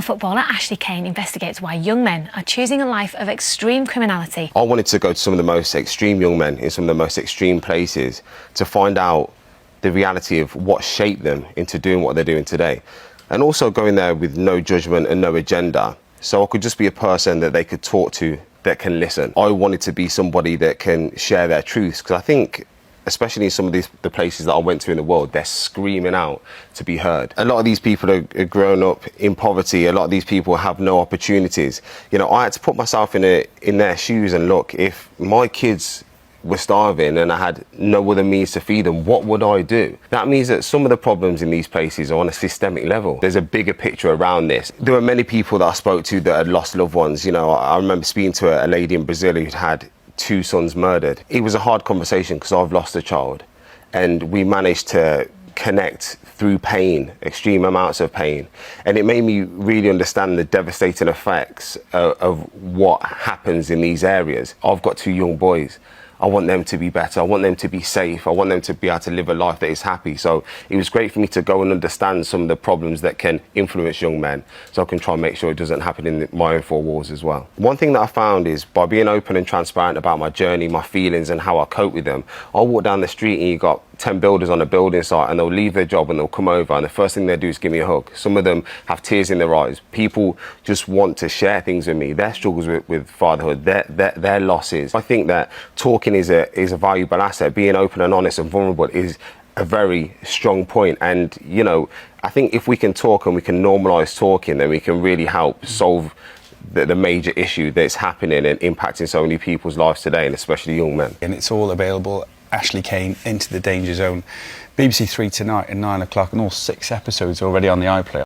Former footballer Ashley Cain investigates why young men are choosing a life of extreme criminality. I wanted to go to some of the most extreme young men in some of the most extreme places to find out the reality of what shaped them into doing what they're doing today. And also going there with no judgment and no agenda. So I could just be a person that they could talk to, that can listen. I wanted to be somebody that can share their truths, because I think, especially in some of the places that I went to in the world, they're screaming out to be heard. A lot of these people are grown up in poverty. A lot of these people have no opportunities. You know, I had to put myself in their shoes and look, if my kids were starving and I had no other means to feed them, what would I do? That means that some of the problems in these places are on a systemic level. There's a bigger picture around this. There were many people that I spoke to that had lost loved ones. You know, I remember speaking to a lady in Brazil who'd had 2 sons murdered. It was a hard conversation because I've lost a child, and we managed to connect through pain, extreme amounts of pain. And it made me really understand the devastating effects of what happens in these areas. I've got 2 young boys. I want them to be better. I want them to be safe. I want them to be able to live a life that is happy. So it was great for me to go and understand some of the problems that can influence young men, so I can try and make sure it doesn't happen in my own 4 walls as well. One thing that I found is, by being open and transparent about my journey, my feelings and how I cope with them, I'll walk down the street and you got 10 builders on a building site and they'll leave their job and they'll come over, and the first thing they do is give me a hug. Some of them have tears in their eyes. People just want to share things with me, their struggles with fatherhood, their losses. I think that talking is a valuable asset. Being open and honest and vulnerable is a very strong point. And, you know, I think if we can talk and we can normalise talking, then we can really help solve the major issue that's happening and impacting so many people's lives today, and especially young men. And it's all available. Ashley Cain, Into the Danger Zone, BBC 3 tonight at 9 o'clock, and all 6 episodes already on the iPlayer.